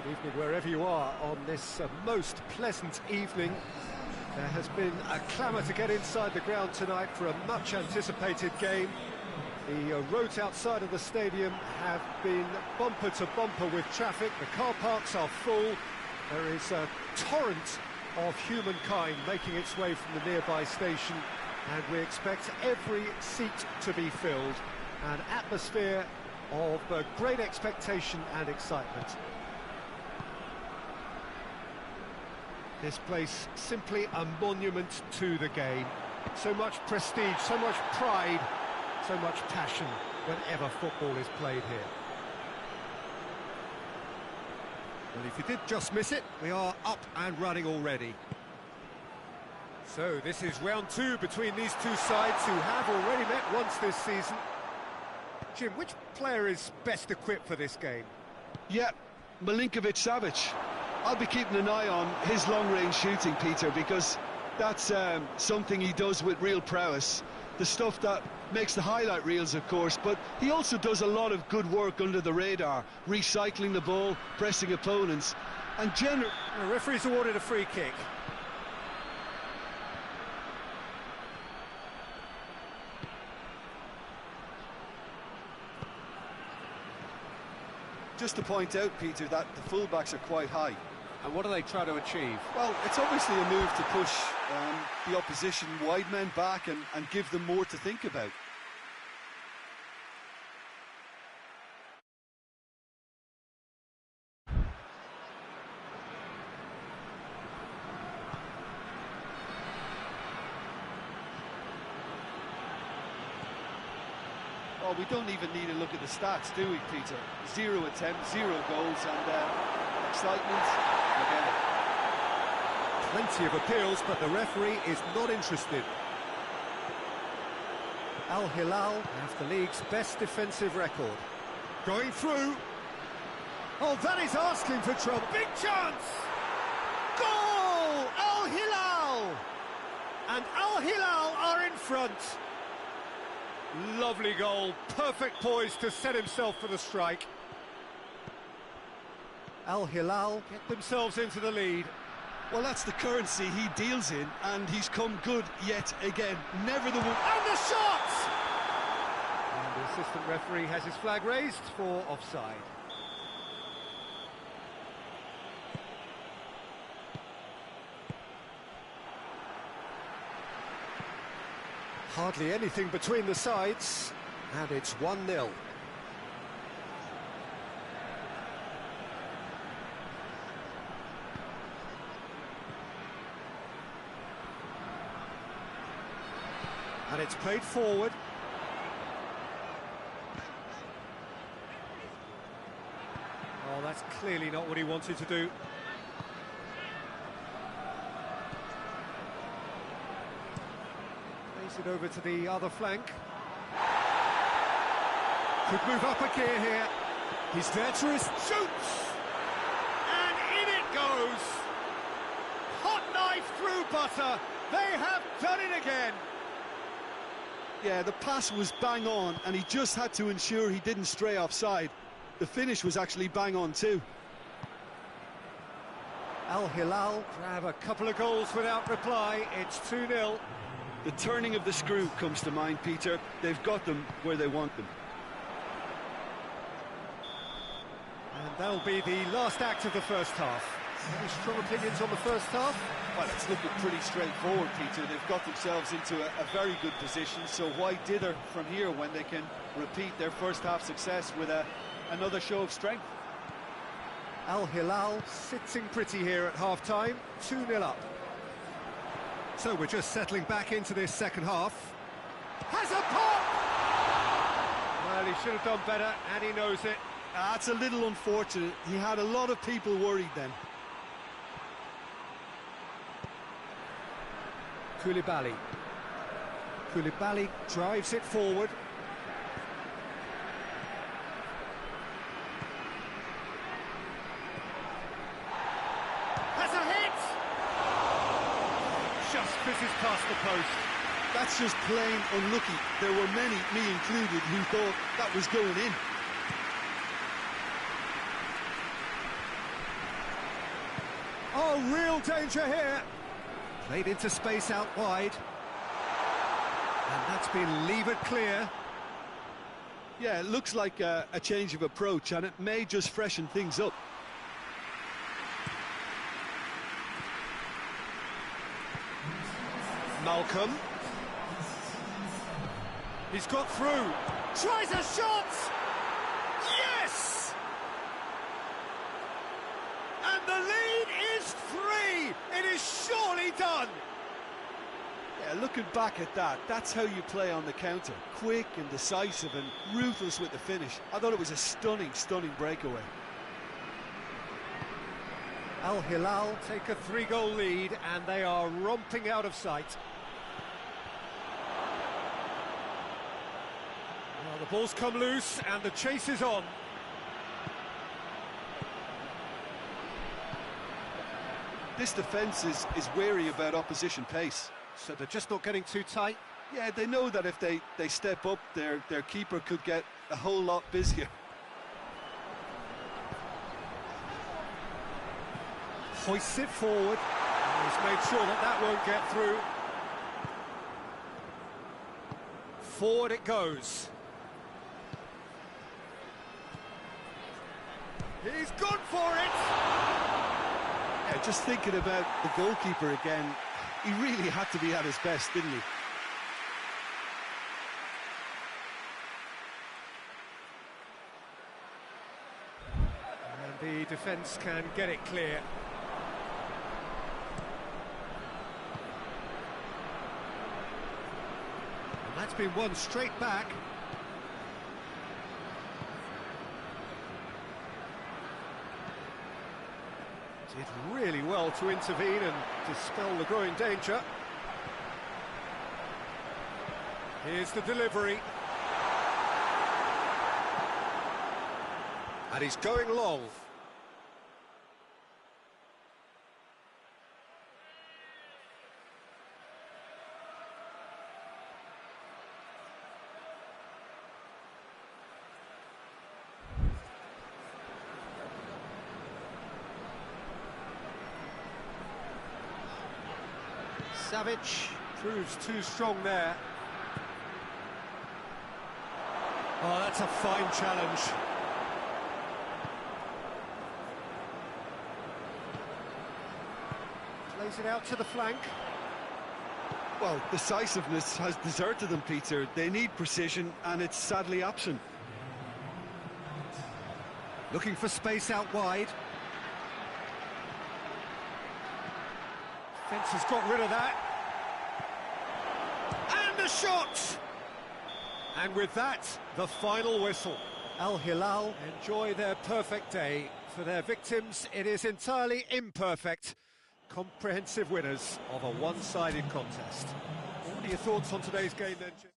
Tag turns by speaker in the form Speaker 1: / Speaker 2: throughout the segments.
Speaker 1: Evening wherever you are on this most pleasant evening. There has been a clamour to get inside the ground tonight for a much anticipated game. The roads outside of the stadium have been bumper to bumper with traffic. The car parks are full. There is a torrent of humankind making its way from the nearby station, and we expect every seat to be filled. An atmosphere of great expectation and excitement. This place simply a monument to the game. So much prestige, so much pride, so much passion whenever football is played here. Well, if you did just miss it, we are up and running already. So this is round two between these two sides who have already met once this season. Jim, which player is best equipped for this game?
Speaker 2: Yeah, Milinkovic-Savic. I'll be keeping an eye on his long-range shooting, Peter, because that's something he does with real prowess. The stuff that makes the highlight reels, of course, but he also does a lot of good work under the radar, recycling the ball, pressing opponents, and generally...
Speaker 1: The referee's awarded a free kick.
Speaker 2: Just to point out, Peter, that the fullbacks are quite high.
Speaker 1: And what do they try to achieve?
Speaker 2: Well, it's obviously a move to push the opposition wide men back and give them more to think about. Well, we don't even need to look at the stats, do we, Peter? 0 attempts, 0 goals, and excitement, forget it.
Speaker 1: Plenty of appeals, but the referee is not interested. Al Hilal have the league's best defensive record. Going through. Oh, that is asking for trouble. Big chance! Goal! Al Hilal! And Al Hilal are in front. Lovely goal, perfect poise to set himself for the strike. Al Hilal get themselves into the lead.
Speaker 2: Well, that's the currency he deals in, and he's come good yet again. Never the one.
Speaker 1: And the shot! And the assistant referee has his flag raised for offside. Hardly anything between the sides, and it's 1-0. And it's played forward. Oh, that's clearly not what he wanted to do. It over to the other flank. Could move up a gear here. He's there to his shoots! And in it goes! Hot knife through butter. They have done it again.
Speaker 2: Yeah, the pass was bang on, and he just had to ensure he didn't stray offside. The finish was actually bang on too.
Speaker 1: Al Hilal grab a couple of goals without reply. It's 2-0.
Speaker 2: The turning of the screw comes to mind, Peter. They've got them where they want them.
Speaker 1: And that'll be the last act of the first half. Any strong opinions on the first half?
Speaker 2: Well, it's looking pretty straightforward, Peter. They've got themselves into a very good position, so why dither from here when they can repeat their first half success with another show of strength?
Speaker 1: Al Hilal sitting pretty here at half-time, 2-0 up. So we're just settling back into this second half. Has a pop! Well, he should have done better, and he knows it.
Speaker 2: That's a little unfortunate. He had a lot of people worried then.
Speaker 1: Koulibaly. Koulibaly drives it forward. Has a hit! Just fizzes past the post.
Speaker 2: That's just plain unlucky. There were many, me included, who thought that was going in.
Speaker 1: Oh, real danger here. Played into space out wide. And that's been levered clear.
Speaker 2: Yeah, it looks like a change of approach, and it may just freshen things up.
Speaker 1: Malcolm. He's got through. Tries a shot! Yes! And the lead is 3! It is surely done!
Speaker 2: Yeah, looking back at that, that's how you play on the counter. Quick and decisive and ruthless with the finish. I thought it was a stunning, stunning breakaway.
Speaker 1: Al Hilal take a 3-goal lead and they are romping out of sight. Well, the ball's come loose and the chase is on.
Speaker 2: This defence is wary about opposition pace.
Speaker 1: So they're just not getting too tight?
Speaker 2: Yeah, they know that if they step up, their keeper could get a whole lot busier.
Speaker 1: Hoists it forward. And he's made sure that that won't get through. Forward it goes. He's gone for it!
Speaker 2: Yeah, just thinking about the goalkeeper again, he really had to be at his best, didn't he?
Speaker 1: And the defence can get it clear. And that's been won straight back. Did really well to intervene and dispel the growing danger. Here's the delivery. And he's going long. Savage proves too strong there. Oh, that's a fine challenge. Plays it out to the flank.
Speaker 2: Well, decisiveness has deserted them, Peter. They need precision, and it's sadly absent.
Speaker 1: Looking for space out wide. Fence has got rid of that. And the shot! And with that, the final whistle. Al Hilal enjoy their perfect day. For their victims, it is entirely imperfect. Comprehensive winners of a one-sided contest. What are your thoughts on today's game then, Jim?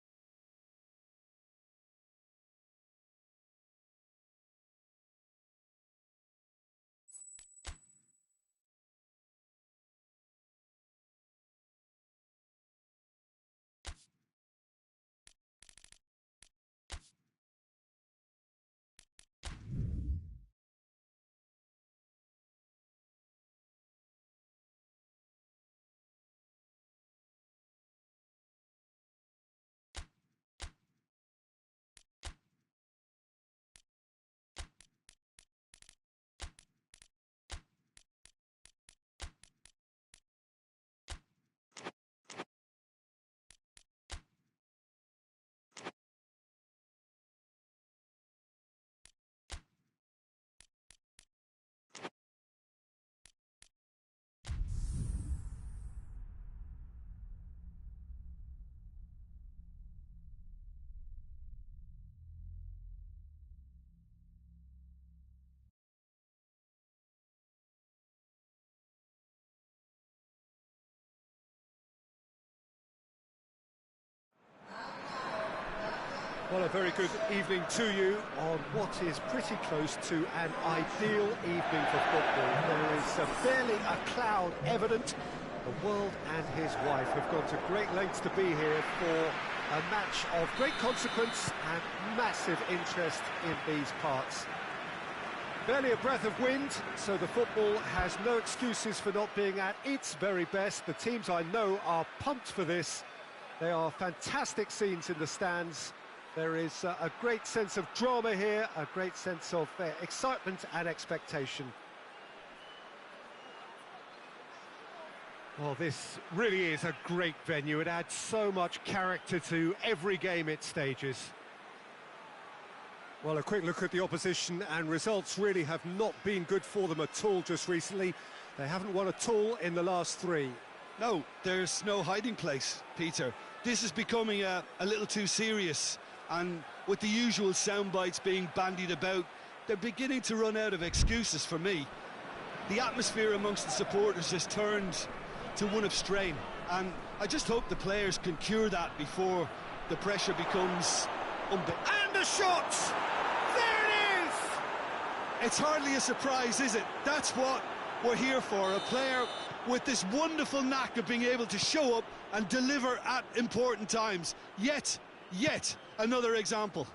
Speaker 1: Well, a very good evening to you on what is pretty close to an ideal evening for football. There is barely a cloud evident. The world and his wife have gone to great lengths to be here for a match of great consequence and massive interest in these parts. Barely a breath of wind, so the football has no excuses for not being at its very best. The teams I know are pumped for this. They are fantastic scenes in the stands. There is a great sense of drama here, a great sense of excitement and expectation. Well, this really is a great venue. It adds so much character to every game it stages. Well, a quick look at the opposition, and results really have not been good for them at all just recently. They haven't won at all in the last three.
Speaker 2: No, there's no hiding place, Peter. This is becoming a little too serious, and with the usual sound bites being bandied about, they're beginning to run out of excuses for me. The atmosphere amongst the supporters has turned to one of strain, and I just hope the players can cure that before the pressure becomes unbearable.
Speaker 1: And the shot! There it is!
Speaker 2: It's hardly a surprise, is it? That's what we're here for, a player with this wonderful knack of being able to show up and deliver at important times. Yet another example.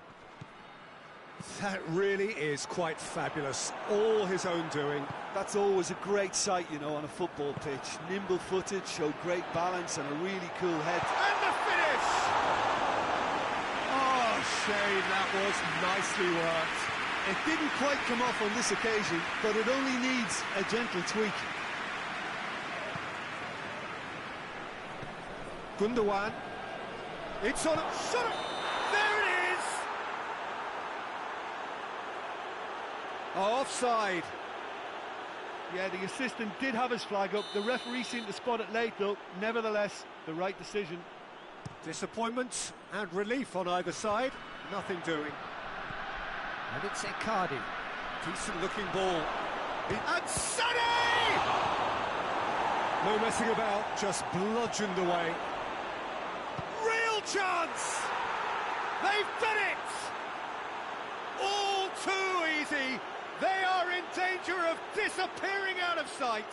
Speaker 1: That really is quite fabulous, all his own doing.
Speaker 2: That's always a great sight, you know, on a football pitch. Nimble-footed, showed great balance and a really cool head.
Speaker 1: And the finish! Oh, Shane, that was nicely worked.
Speaker 2: It didn't quite come off on this occasion, but it only needs a gentle tweak.
Speaker 1: Gundogan. It's on. Shot it! There it is! Oh, offside.
Speaker 2: Yeah, the assistant did have his flag up. The referee seemed to spot it late, though. Nevertheless, the right decision.
Speaker 1: Disappointment and relief on either side. Nothing doing. And it's Icardi. Decent-looking ball. And Sonny! No messing about, just bludgeoned away. Real chance! They've done it! All too easy. They are in danger of disappearing out of sight.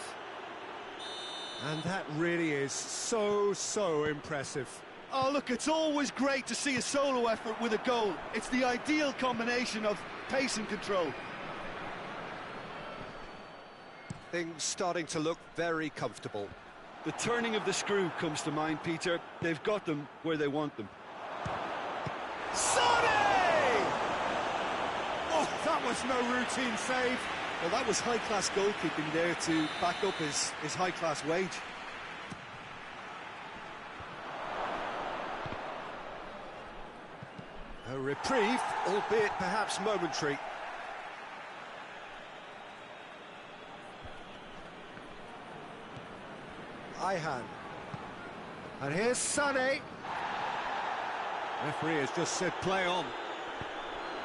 Speaker 1: And that really is so impressive.
Speaker 2: Oh, look, it's always great to see a solo effort with a goal. It's the ideal combination of pace and control.
Speaker 1: Things starting to look very comfortable.
Speaker 2: The turning of the screw comes to mind, Peter. They've got them where they want them.
Speaker 1: Sonny! Oh, that was no routine save.
Speaker 2: Well, that was high-class goalkeeping there to back up his high-class wage.
Speaker 1: A reprieve, albeit perhaps momentary. Ihan. And here's Sané. Referee has just said play on.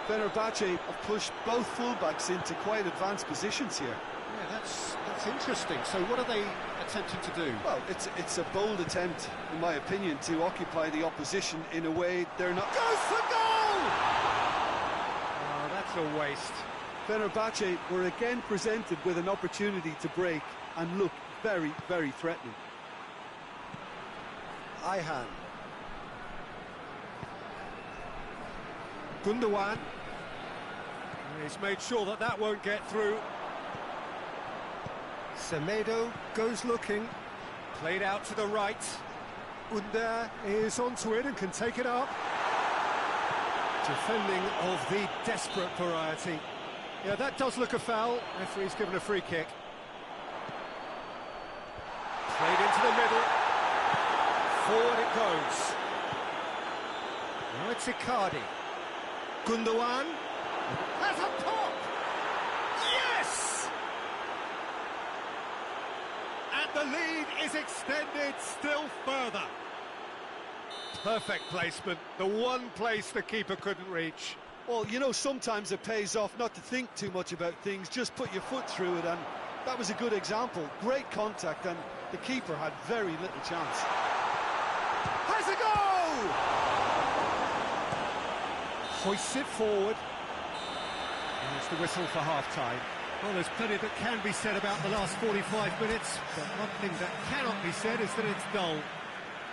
Speaker 2: Fenerbahce have pushed both fullbacks into quite advanced positions here.
Speaker 1: Yeah, that's interesting. So what are they attempting to do?
Speaker 2: Well, it's a bold attempt, in my opinion, to occupy the opposition in a way they're not...
Speaker 1: Goes for goal! Oh, that's a waste.
Speaker 2: Fenerbahce were again presented with an opportunity to break and look very threatening.
Speaker 1: Ihan. Gundogan. He's made sure that won't get through. Semedo goes looking. Played out to the right. Under is onto it and can take it up. Defending of the desperate variety. Yeah, that does look a foul. Referee's given a free kick. Played into the middle. Forward it goes. Now it's Icardi. Gundogan has a pop! Yes! And the lead is extended still further. Perfect placement, the one place the keeper couldn't reach.
Speaker 2: Well, you know, sometimes it pays off not to think too much about things, just put your foot through it, and that was a good example. Great contact, and the keeper had very little chance.
Speaker 1: Has a go! Hoists it forward. There's the whistle for half-time. Well, there's plenty that can be said about the last 45 minutes, but one thing that cannot be said is that it's dull.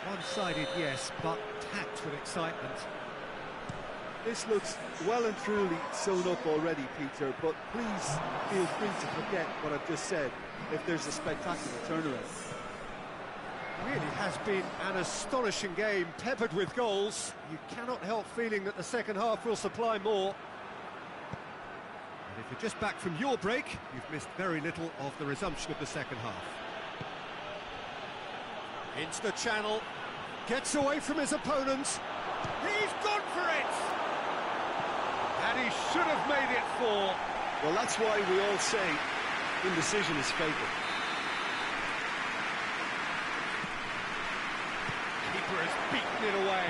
Speaker 1: One-sided, yes, but packed with excitement.
Speaker 2: This looks well and truly sewn up already, Peter, but please feel free to forget what I've just said if there's a spectacular turnaround.
Speaker 1: Really has been an astonishing game, peppered with goals. You cannot help feeling that the second half will supply more. And if you're just back from your break, you've missed very little of the resumption of the second half. Into the channel, gets away from his opponents. He's gone for it! And he should have made it 4.
Speaker 2: Well, that's why we all say indecision is fatal.
Speaker 1: Keeper has beaten it away.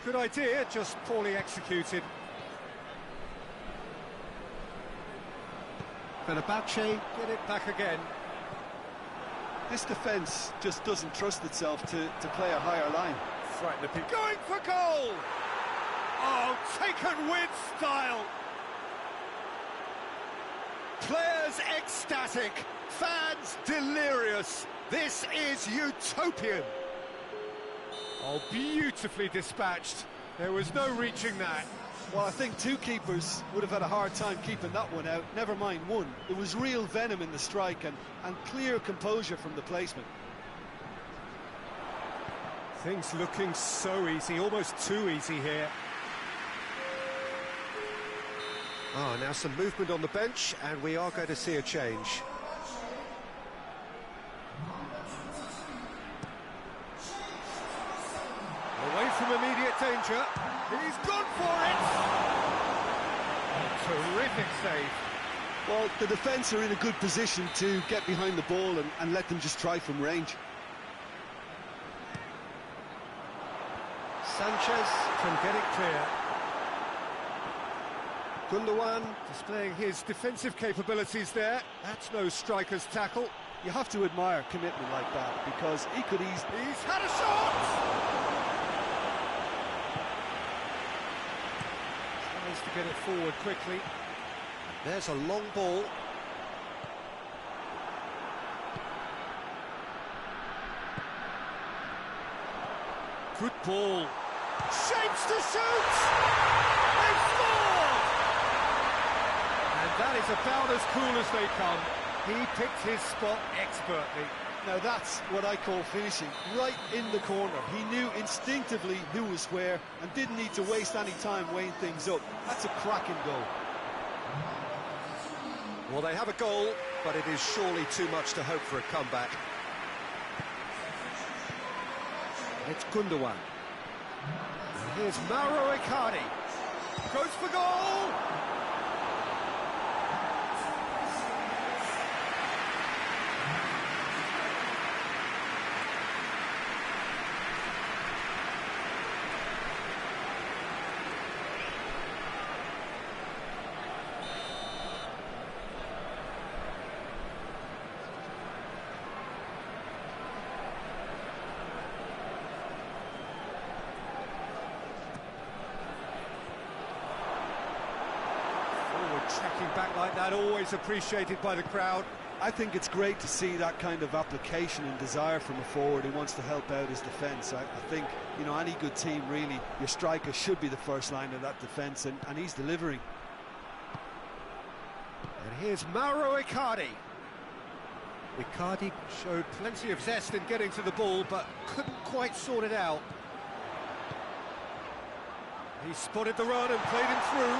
Speaker 1: Good idea, just poorly executed. Fenerbahce get it back again.
Speaker 2: This defence just doesn't trust itself to play a higher line.
Speaker 1: Frighten the people. Going for goal! Oh, taken with style! Players ecstatic, fans delirious. This is utopian. Oh, beautifully dispatched. There was no reaching that.
Speaker 2: Well, I think two keepers would have had a hard time keeping that one out, never mind one. There was real venom in the strike and clear composure from the placement.
Speaker 1: Things looking so easy, almost too easy here. Oh, now some movement on the bench, and we are going to see a change. Away from immediate danger. He's gone for it! A terrific save.
Speaker 2: Well, the defence are in a good position to get behind the ball and let them just try from range.
Speaker 1: Sanchez can get it clear. Gundogan displaying his defensive capabilities there. That's no striker's tackle.
Speaker 2: You have to admire commitment like that, because he could easily...
Speaker 1: He's had a shot! Tries to get it forward quickly. There's a long ball. Good ball. Shapes to shoot! They've scored! And that is about as cool as they come. He picked his spot expertly.
Speaker 2: Now that's what I call finishing, right in the corner. He knew instinctively who was where and didn't need to waste any time weighing things up. That's a cracking goal.
Speaker 1: Well, they have a goal, but it is surely too much to hope for a comeback. It's Gundogan. And here's Mauro Icardi. Goes for goal! Tracking back like that, always appreciated by the crowd.
Speaker 2: I think it's great to see that kind of application and desire from a forward who wants to help out his defence. I think, you know, any good team, really, your striker should be the first line of that defence, and he's delivering.
Speaker 1: And here's Mauro Icardi. Icardi showed plenty of zest in getting to the ball, but couldn't quite sort it out. He spotted the run and played him through.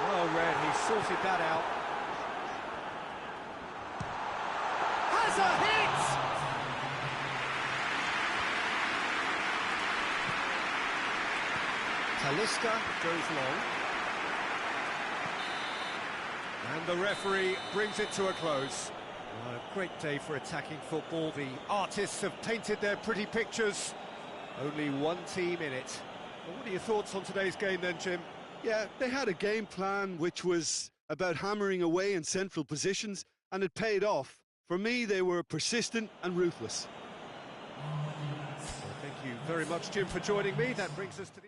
Speaker 1: Well read, he sorted that out. Has a hit! Talisca goes long. And the referee brings it to a close. Well, a great day for attacking football. The artists have painted their pretty pictures. Only one team in it. Well, what are your thoughts on today's game then, Jim?
Speaker 2: Yeah, they had a game plan which was about hammering away in central positions, and it paid off. For me, they were persistent and ruthless.
Speaker 1: Well, thank you very much, Jim, for joining me. That brings us to the...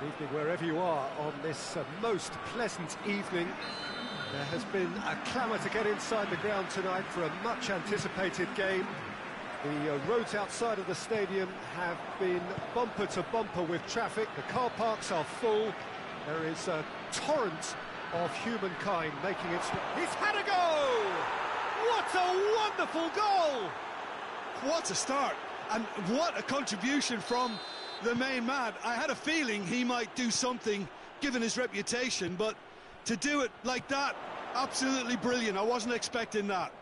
Speaker 1: Good evening wherever you are on this most pleasant evening. There has been a clamour to get inside the ground tonight for a much anticipated game. The roads outside of the stadium have been bumper to bumper with traffic. The car parks are full. There is a torrent of humankind making its... He's had a go! What a wonderful goal!
Speaker 2: What a start, and what a contribution from the main man. I had a feeling he might do something, given his reputation, but to do it like that, absolutely brilliant. I wasn't expecting that.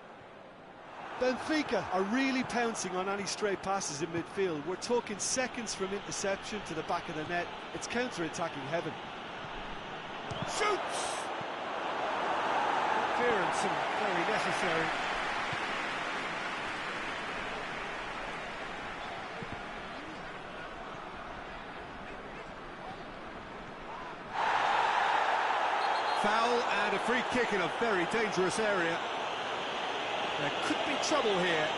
Speaker 2: Benfica are really pouncing on any stray passes in midfield. We're talking seconds from interception to the back of the net. It's counter-attacking heaven.
Speaker 1: Shoots! Clearance and very necessary. Foul and a free kick in a very dangerous area. There could be trouble here.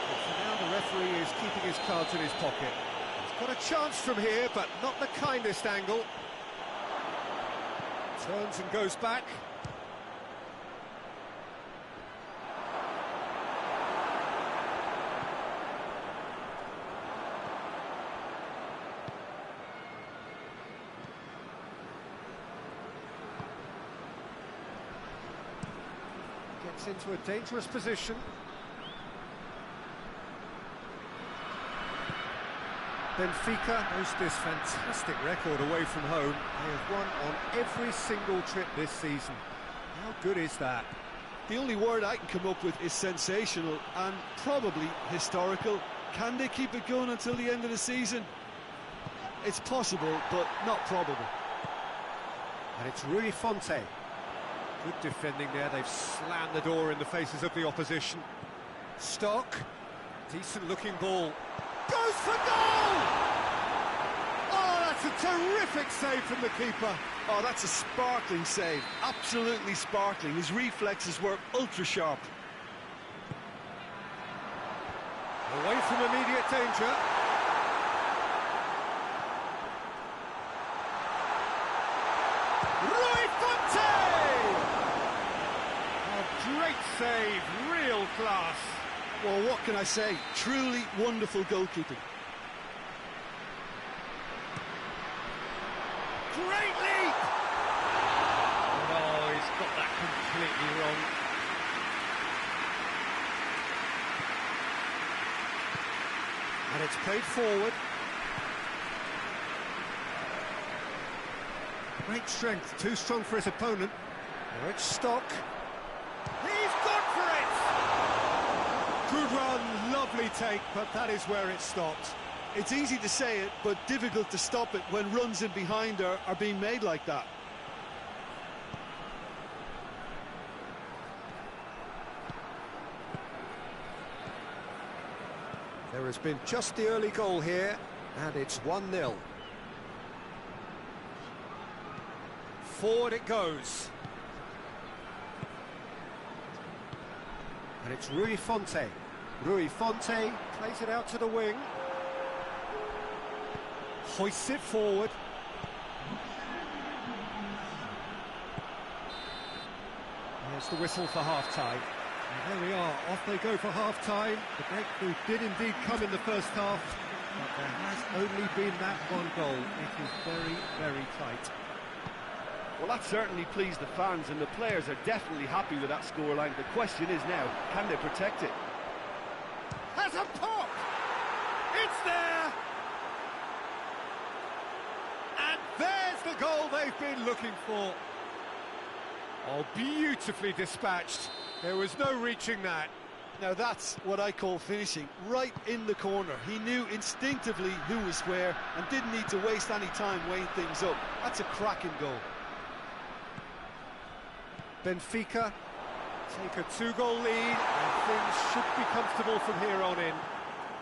Speaker 1: But for now, the referee is keeping his cards in his pocket. He's got a chance from here, but not the kindest angle. Turns and goes back. Gets into a dangerous position. Benfica boast this fantastic record away from home. They have won on every single trip this season. How good is that?
Speaker 2: The only word I can come up with is sensational and probably historical. Can they keep it going until the end of the season? It's possible, but not probable.
Speaker 1: And it's Rui Fonte. Good defending there. They've slammed the door in the faces of the opposition. Stock. Decent looking ball. Goes for goal! Oh, that's a terrific save from the keeper.
Speaker 2: Oh, that's a sparkling save. Absolutely sparkling. His reflexes were ultra sharp.
Speaker 1: Away from immediate danger. Rui Fonte! A great save, real class.
Speaker 2: Well, what can I say? Truly wonderful goalkeeping.
Speaker 1: Great leap! Oh, he's got that completely wrong. And it's played forward. Great strength, too strong for his opponent. Now it's Stock. He's gone for it! Good run, lovely take, but that is where it stopped.
Speaker 2: It's easy to say it, but difficult to stop it when runs in behind are being made like that.
Speaker 1: There has been just the early goal here, and it's 1-0. Forward it goes. And it's Rui Fonte. Rui Fonte plays it out to the wing. Hoists it forward. There's the whistle for half-time. And there we are, off they go for half-time. The breakthrough did indeed come in the first half, but there has only been that one goal. It is very, very tight.
Speaker 2: Well, that certainly pleased the fans, and the players are definitely happy with that scoreline. The question is now, can they protect it?
Speaker 1: Has a pop! It's there! And there's the goal they've been looking for. Oh, beautifully dispatched. There was no reaching that.
Speaker 2: Now that's what I call finishing, right in the corner. He knew instinctively who was where and didn't need to waste any time weighing things up. That's a cracking goal.
Speaker 1: Benfica take a 2-goal lead, and things should be comfortable from here on in.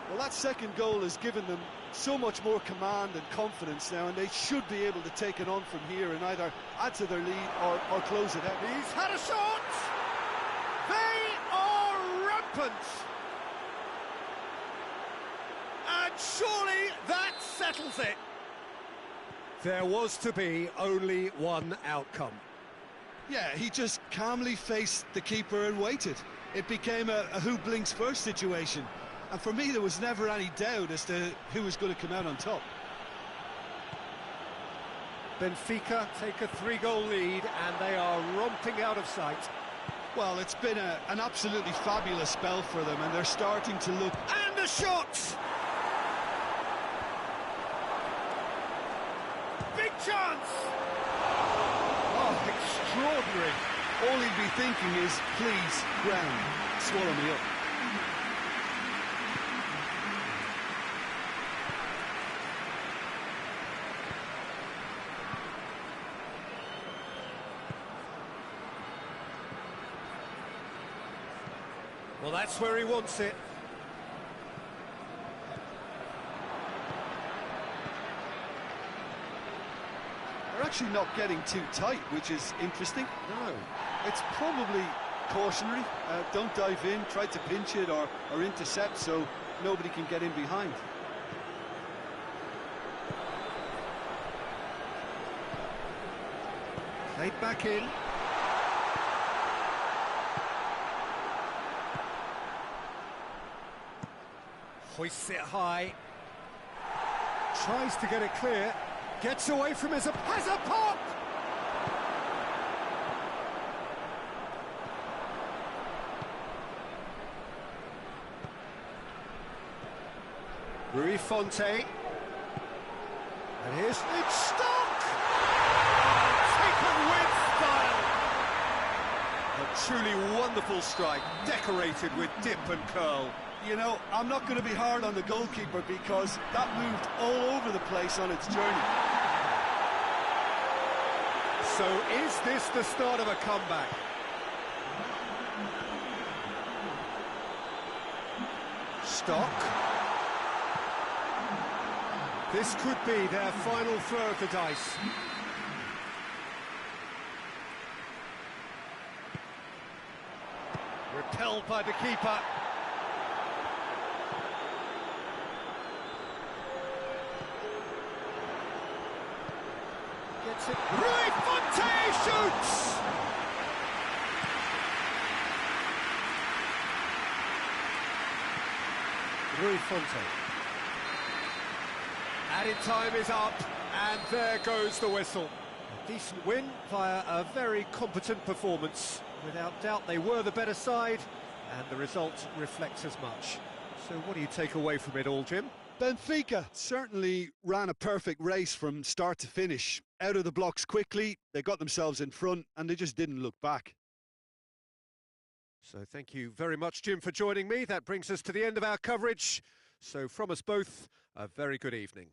Speaker 2: Well, that second goal has given them so much more command and confidence now, and they should be able to take it on from here and either add to their lead or close it out.
Speaker 1: He's had a shot! They are rampant! And surely that settles it. There was to be only one outcome.
Speaker 2: Yeah, he just calmly faced the keeper and waited. It became a who blinks first situation. And for me, there was never any doubt as to who was going to come out on top.
Speaker 1: Benfica take a 3-goal lead and they are romping out of sight.
Speaker 2: Well, it's been an absolutely fabulous spell for them, and they're starting to look...
Speaker 1: And the shot! Big chance! Oh, extraordinary.
Speaker 2: All he'd be thinking is, please, ground, swallow me up.
Speaker 1: Well, that's where he wants it.
Speaker 2: They're actually not getting too tight, which is interesting.
Speaker 1: No.
Speaker 2: It's probably cautionary. Don't dive in, try to pinch it or intercept so nobody can get in behind.
Speaker 1: Played back in. Hoists it high. Tries to get it clear. Gets away from his... Has a pop! Rui Fonte. And here's... It's stuck! Taken with style! A truly wonderful strike, decorated with dip and curl.
Speaker 2: You know, I'm not going to be hard on the goalkeeper because that moved all over the place on its journey.
Speaker 1: So is this the start of a comeback? Stock. This could be their final throw of the dice. Repelled by the keeper. Gets it. Rui Fonte shoots! Rui Fonte. Added time is up, and there goes the whistle. A decent win via a very competent performance. Without doubt, they were the better side, and the result reflects as much. So what do you take away from it all, Jim?
Speaker 2: Benfica certainly ran a perfect race from start to finish. Out of the blocks quickly, they got themselves in front, and they just didn't look back.
Speaker 1: So thank you very much, Jim, for joining me. That brings us to the end of our coverage. So from us both, a very good evening.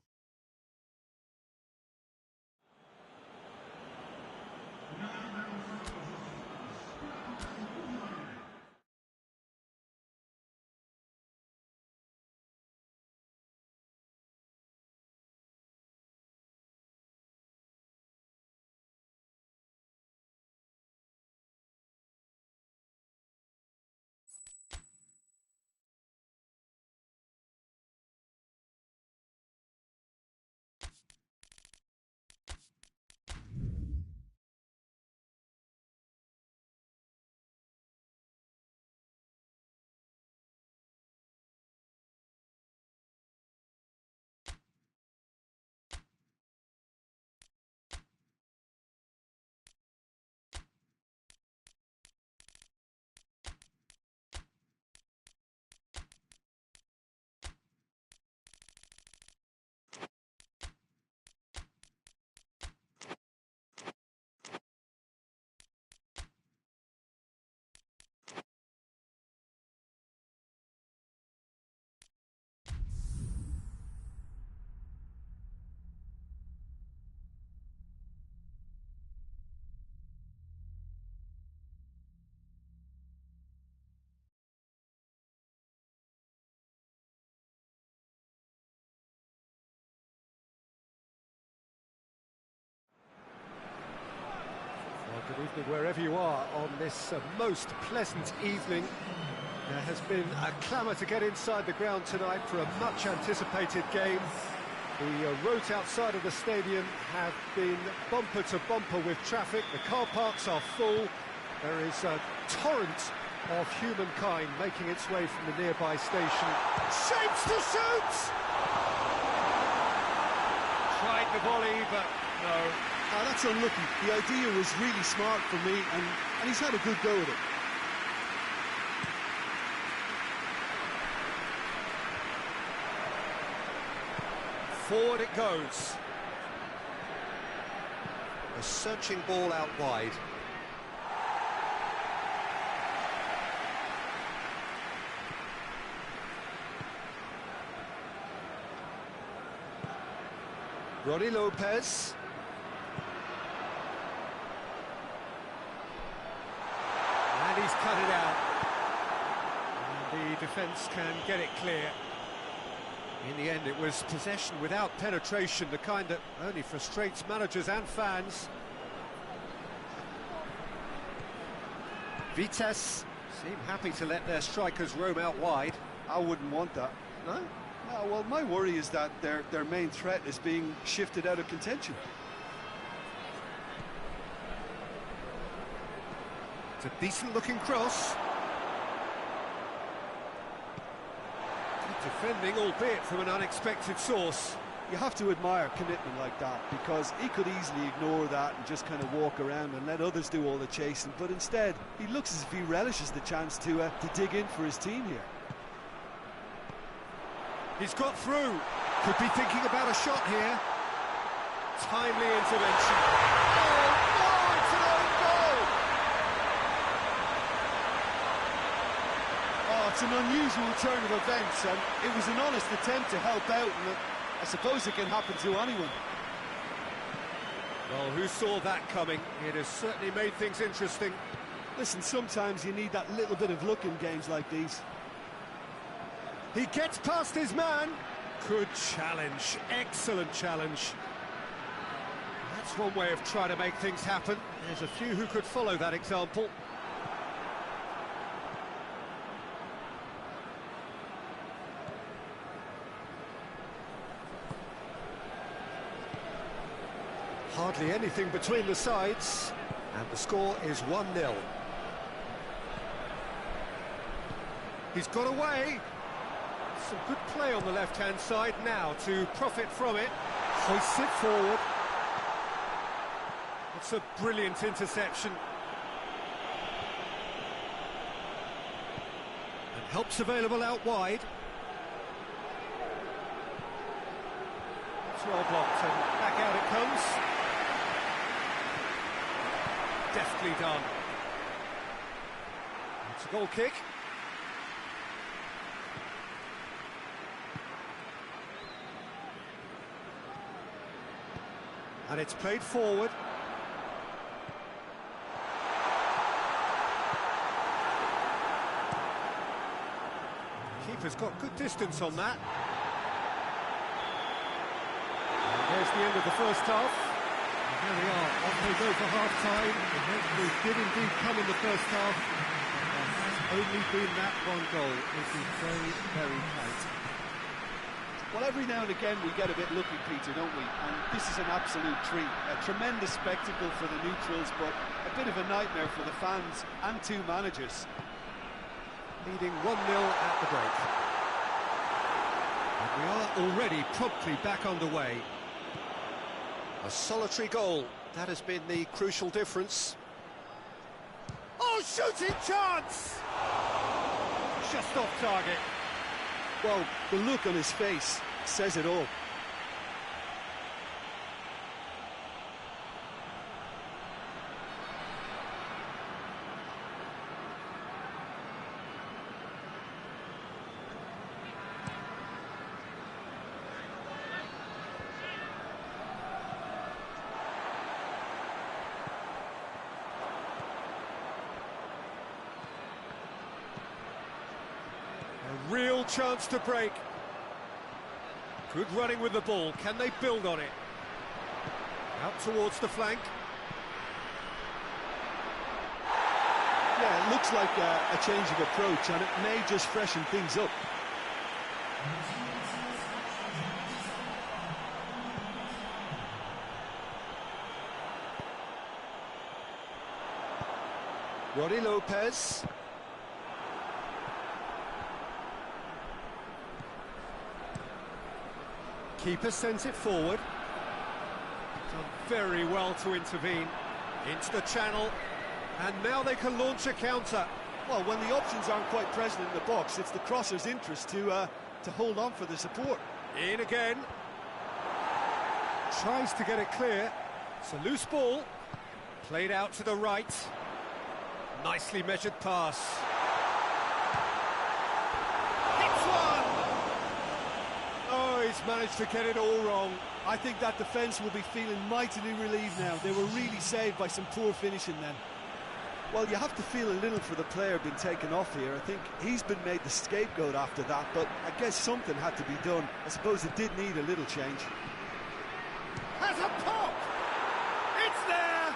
Speaker 1: Good evening wherever you are on this most pleasant evening. There has been a clamour to get inside the ground tonight for a much anticipated game. The roads outside of the stadium have been bumper to bumper with traffic. The car parks are full. There is a torrent of humankind making its way from the nearby station. Shapes to shoot! Tried the volley, but no.
Speaker 2: Oh, that's unlucky. The idea was really smart for me, and he's had a good go at it.
Speaker 1: Forward it goes. A searching ball out wide. Ronnie Lopez. And he's cut it out. And the defence can get it clear. In the end, it was possession without penetration, the kind that only frustrates managers and fans. Vitesse seem happy to let their strikers roam out wide.
Speaker 2: I wouldn't want that.
Speaker 1: No?
Speaker 2: No, well, my worry is that their main threat is being shifted out of contention.
Speaker 1: It's a decent-looking cross. Defending, albeit from an unexpected source.
Speaker 2: You have to admire commitment like that, because he could easily ignore that and just kind of walk around and let others do all the chasing, but instead he looks as if he relishes the chance to dig in for his team here.
Speaker 1: He's got through. Could be thinking about a shot here. Timely intervention. Oh, no, it's an own goal!
Speaker 2: Oh, it's an unusual turn of events, and it was an honest attempt to help out, and I suppose it can happen to anyone.
Speaker 1: Well, who saw that coming? It has certainly made things interesting.
Speaker 2: Listen, sometimes you need that little bit of luck in games like these.
Speaker 1: He gets past his man. Good challenge, excellent challenge. That's one way of trying to make things happen. There's a few who could follow that example. Hardly anything between the sides, and the score is 1-0. He's got away. Some good play on the left-hand side now to profit from it. Hoists it forward. It's a brilliant interception. And help's available out wide. It's well blocked and back out it comes. Deftly done. It's a goal kick. And it's played forward. Keeper's got good distance on that. And there's the end of the first half. And there we are, off they go for half-time. The breakthrough did indeed come in the first half. There has only been that one goal. It is very, very tight.
Speaker 2: Well, every now and again we get a bit lucky, Peter, don't we? And this is an absolute treat. A tremendous spectacle for the neutrals, but a bit of a nightmare for the fans and two managers.
Speaker 1: Leading 1-0 at the break. And we are already promptly back underway. A solitary goal. That has been the crucial difference. Oh, shooting chance! Just off target.
Speaker 2: Well, the look on his face says it all.
Speaker 1: A real chance to break. Good running with the ball. Can they build on it? Out towards the flank.
Speaker 2: Yeah, it looks like a change of approach, and it may just freshen things up.
Speaker 1: Roddy Lopez. Keeper sends it forward. Done very well to intervene. Into the channel. And now they can launch a counter.
Speaker 2: Well, when the options aren't quite present in the box, it's the crosser's interest to hold on for the support.
Speaker 1: In again. Tries to get it clear. It's a loose ball. Played out to the right. Nicely measured pass. Hits one! Oh, he's managed to get it all wrong.
Speaker 2: I think that defence will be feeling mightily relieved now. They were really saved by some poor finishing then. Well, you have to feel a little for the player being taken off here. I think he's been made the scapegoat after that, but I guess something had to be done. I suppose it did need a little change.
Speaker 1: Has a pop! It's there!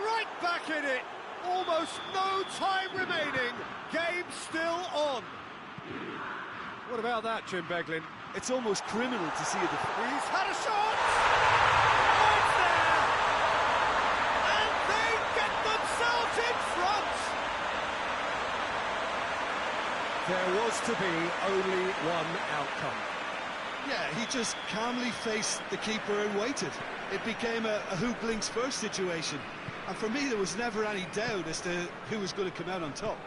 Speaker 1: Right back in it! Almost no time remaining. Game still on. What about that, Jim Beglin?
Speaker 2: It's almost criminal to see it.
Speaker 1: He's had a shot! Oh, it's there! And they get themselves in front! There was to be only one outcome.
Speaker 2: Yeah, he just calmly faced the keeper and waited. It became a who blinks first situation. And for me, there was never any doubt as to who was going to come out on top.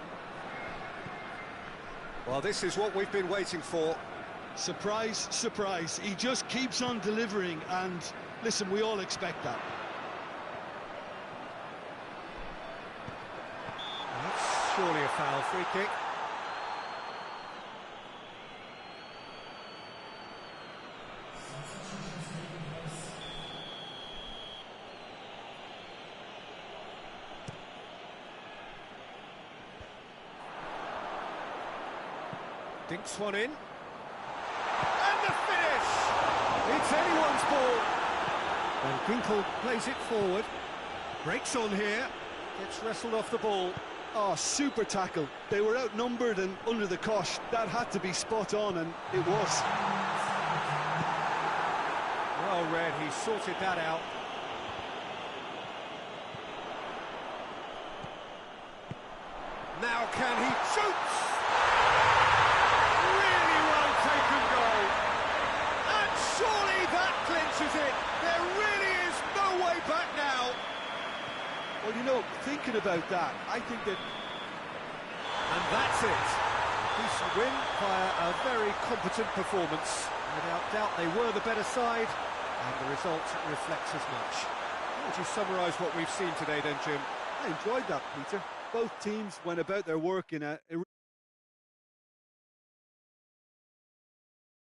Speaker 1: Well, this is what we've been waiting for.
Speaker 2: Surprise, surprise. He just keeps on delivering, and listen, we all expect that.
Speaker 1: That's surely a foul free kick. Dinks one in. And the finish! It's anyone's ball. And Ginkel plays it forward. Breaks on here. Gets wrestled off the ball.
Speaker 2: Oh, super tackle. They were outnumbered and under the cosh. That had to be spot on, and it was.
Speaker 1: Well read, he sorted that out. Now can he shoots? Really well taken goal. And surely that clinches it. There really is no way back now.
Speaker 2: Well, you know, thinking about that, I think that...
Speaker 1: And that's it. Decent win via a very competent performance. Without doubt they were the better side, and the result reflects as much. How would you summarise what we've seen today then, Jim?
Speaker 2: I enjoyed that, Peter. Both teams went about their work in a